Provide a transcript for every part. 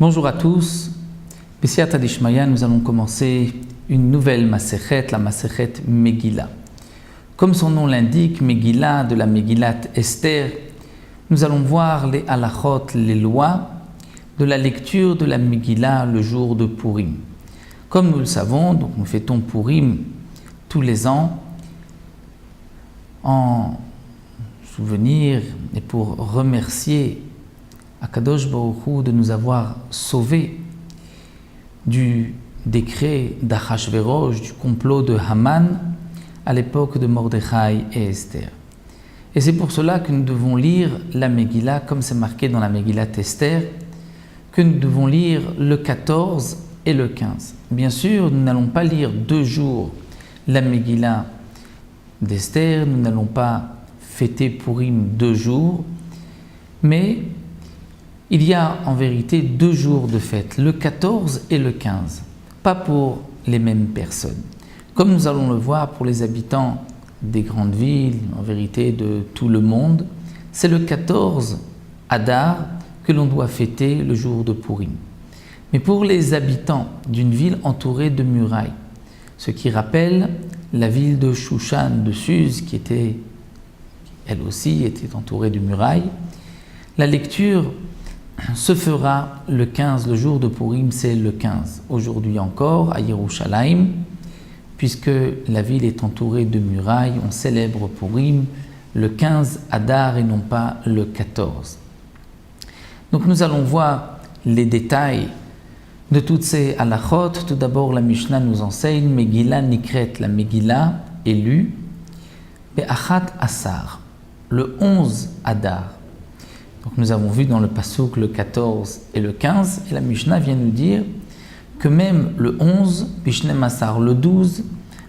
Bonjour à tous. B'siyata d'Ishmaya, nous allons commencer une nouvelle Masechet, la Masechet Megillah. Comme son nom l'indique, Megillah, de la Megillat Esther, nous allons voir les halachot, les lois de la lecture de la Megillah le jour de Purim. Comme nous le savons, donc nous fêtons Purim tous les ans en souvenir et pour remercier Akadosh Baruch Hu de nous avoir sauvés du décret d'Achashverosh, du complot de Haman à l'époque de Mordechai et Esther. Et c'est pour cela que nous devons lire la Megillah, comme c'est marqué dans la Megillat Esther, que nous devons lire le 14 et le 15. Bien sûr, nous n'allons pas lire 2 jours la Megillah d'Esther, nous n'allons pas fêter Purim 2 jours, mais il y a en vérité 2 jours de fête, le 14 et le 15, pas pour les mêmes personnes. Comme nous allons le voir pour les habitants des grandes villes, en vérité de tout le monde, c'est le 14 Adar que l'on doit fêter le jour de Purim. Mais pour les habitants d'une ville entourée de murailles, ce qui rappelle la ville de Shushan, de Suse, qui était, elle aussi, était entourée de murailles, la lecture se fera le 15, le jour de Purim, c'est le 15. Aujourd'hui encore, à Yerushalayim, puisque la ville est entourée de murailles, on célèbre Purim le 15 Adar et non pas le 14. Donc nous allons voir les détails de toutes ces halachot. Tout d'abord, la Mishnah nous enseigne Megillah Nikret, la Megillah est lue Be'achat Asar, le 11 Adar. Donc nous avons vu dans le pasuk le 14 et le 15, et la Mishnah vient nous dire que même le 11, Bishnem Asar le 12,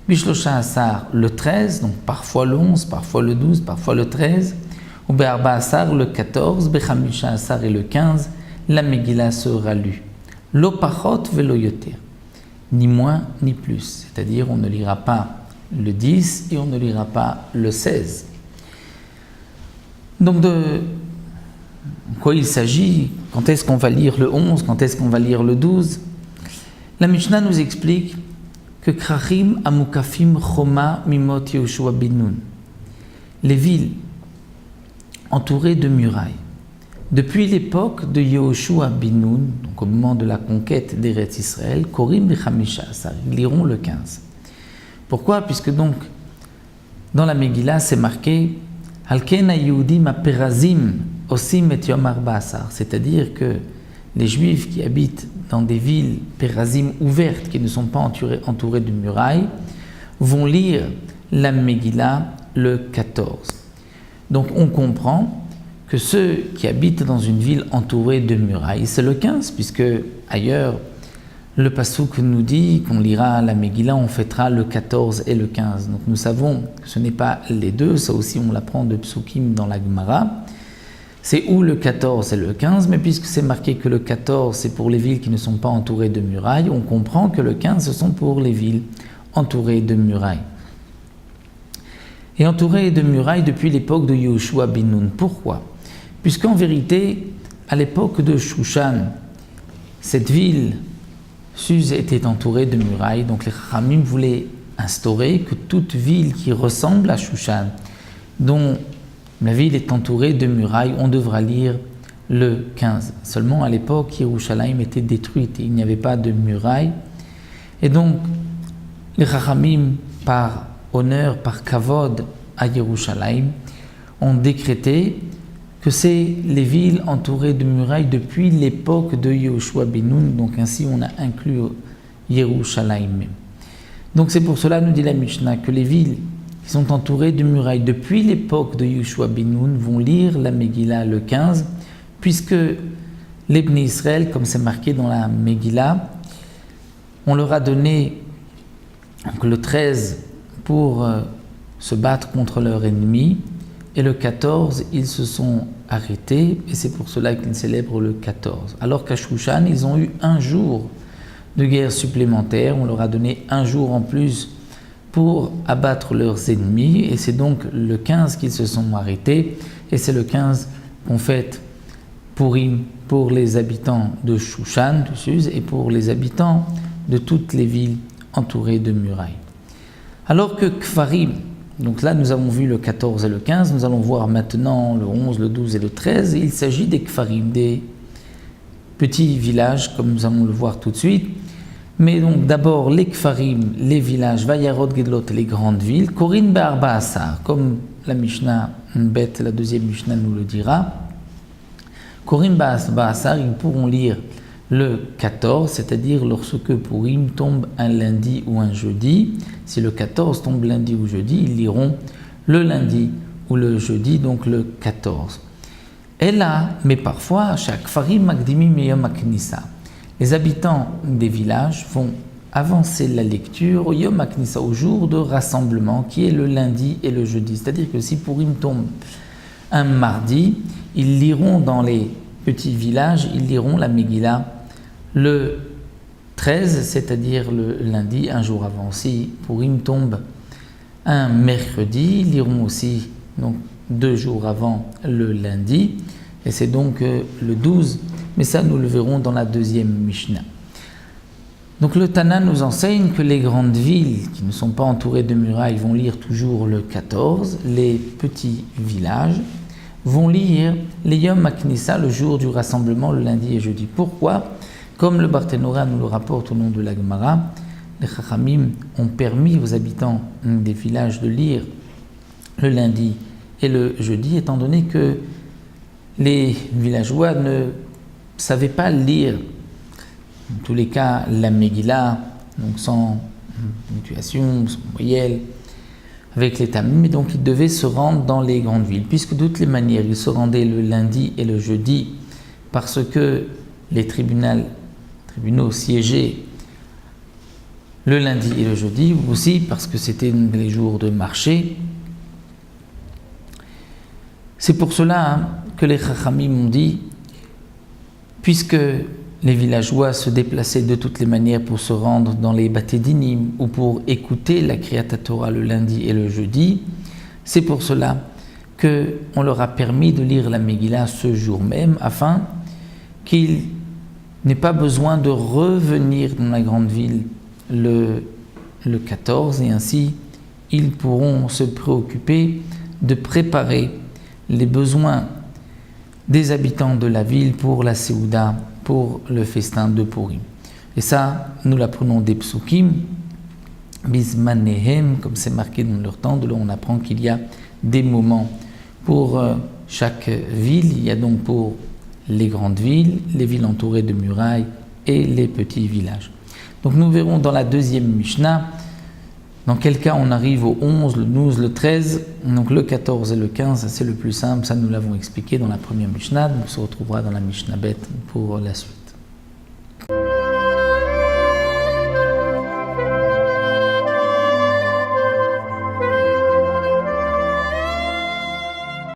Bishlosha Asar le 13, donc parfois le 11, parfois le 12, parfois le 13, ou Be'arba Asar le 14, Bechamisha Asar et le 15, la Megillah sera lue. Lo pachot velo yoter, ni moins ni plus, c'est-à-dire on ne lira pas le 10 et on ne lira pas le 16. Donc de quoi il s'agit, quand est-ce qu'on va lire le 11, quand est-ce qu'on va lire le 12. La Mishnah nous explique que Krachim Amukafim Choma Mimot Yehoshua ben Nun, les villes entourées de murailles, depuis l'époque de Yehoshua ben Nun, donc au moment de la conquête d'Eretz Israël, Korim Bechamisha Asar, ils liront le 15. Pourquoi? Puisque donc dans la Megillah c'est marqué Halken HaYehudim HaPerazim Osim et Yom Arba Asar, c'est-à-dire que les Juifs qui habitent dans des villes Perazim ouvertes, qui ne sont pas entourées de murailles, vont lire la Megillah le 14. Donc on comprend que ceux qui habitent dans une ville entourée de murailles, c'est le 15, puisque ailleurs, le pasuk nous dit qu'on lira la Megillah, on fêtera le 14 et le 15. Donc nous savons que ce n'est pas les deux, ça aussi on l'apprend de Psukim dans la Gemara. C'est ou le 14 et le 15, mais puisque c'est marqué que le 14 c'est pour les villes qui ne sont pas entourées de murailles, on comprend que le 15 ce sont pour les villes entourées de murailles. Et entourées de murailles depuis l'époque de Yehoshua ben Nun. Pourquoi? Puisqu'en vérité, à l'époque de Shushan, cette ville, Suse, était entourée de murailles, donc les Chachamim voulaient instaurer que toute ville qui ressemble à Shushan, dont la ville est entourée de murailles, on devra lire le 15. Seulement à l'époque, Yerushalayim était détruite et il n'y avait pas de murailles. Et donc, les Chachamim, par honneur, par kavod à Yerushalayim, ont décrété que c'est les villes entourées de murailles depuis l'époque de Yehoshua ben Nun. Donc ainsi, on a inclus Yerushalayim. Donc c'est pour cela, nous dit la Mishnah, que les villes qui sont entourés de murailles depuis l'époque de Yehoshua ben Nun vont lire la Megillah le 15, puisque les Bnei Israël, comme c'est marqué dans la Megillah, on leur a donné le 13 pour se battre contre leur ennemi, et le 14, ils se sont arrêtés, et c'est pour cela qu'ils célèbrent le 14. Alors qu'à Shushan, ils ont eu 1 jour de guerre supplémentaire, on leur a donné 1 jour en plus pour abattre leurs ennemis, et c'est donc le 15 qu'ils se sont arrêtés, et c'est le 15 qu'on fête Purim pour les habitants de Shushan, de Suse, et pour les habitants de toutes les villes entourées de murailles. Alors que Kfarim, donc là nous avons vu le 14 et le 15, nous allons voir maintenant le 11, le 12 et le 13, il s'agit des Kfarim, des petits villages, comme nous allons le voir tout de suite. Mais donc d'abord les Kfarim, les villages, Vayarot Gedlot, les grandes villes, Korin Be'arba Asar, comme la Mishnah Bet, la deuxième Mishnah nous le dira. Korin Be'arba Asar, ils pourront lire le 14, c'est-à-dire lorsque Purim tombe un lundi ou un jeudi. Si le 14 tombe lundi ou jeudi, ils liront le lundi ou le jeudi, donc le 14. Et là, mais parfois, chaque Farim Magdimim Yom HaKnissa, les habitants des villages vont avancer la lecture au Yom HaKnissa, au jour de rassemblement, qui est le lundi et le jeudi. C'est-à-dire que si Purim tombe un mardi, ils liront dans les petits villages, ils liront la Megillah le 13, c'est-à-dire le lundi, un jour avant. Si Purim tombe un mercredi, ils liront aussi donc 2 jours avant le lundi, et c'est donc le 12, mais ça nous le verrons dans la deuxième Mishnah. Donc le Tana nous enseigne que les grandes villes qui ne sont pas entourées de murailles vont lire toujours le 14, les petits villages vont lire les Yom HaKnissa, le jour du rassemblement, le lundi et jeudi. Pourquoi ? Comme le Barthénora nous le rapporte au nom de la Gemara, les Chachamim ont permis aux habitants des villages de lire le lundi et le jeudi, étant donné que les villageois ne savaient pas lire, en tous les cas, la Megillah, donc sans ponctuation, sans voyelle, avec les tamim, et donc ils devaient se rendre dans les grandes villes, puisque de toutes les manières, ils se rendaient le lundi et le jeudi, parce que les tribunaux siégeaient le lundi et le jeudi, ou aussi parce que c'était les jours de marché. C'est pour cela que les Chachamim ont dit, puisque les villageois se déplaçaient de toutes les manières pour se rendre dans les Baté Dinim ou pour écouter la Kriyat Torah le lundi et le jeudi, c'est pour cela qu'on leur a permis de lire la Megillah ce jour même, afin qu'ils n'aient pas besoin de revenir dans la grande ville le 14, et ainsi ils pourront se préoccuper de préparer les besoins des habitants de la ville pour la Séouda, pour le festin de Purim. Et ça, nous l'apprenons des psukim, Bismanehem, comme c'est marqué dans leur temps, de là on apprend qu'il y a des moments pour chaque ville. Il y a donc pour les grandes villes, les villes entourées de murailles et les petits villages. Donc nous verrons dans la deuxième Mishnah dans quel cas on arrive au 11, le 12, le 13, donc le 14 et le 15, c'est le plus simple, ça nous l'avons expliqué dans la première Mishnah, on se retrouvera dans la Mishnah Bet pour la suite.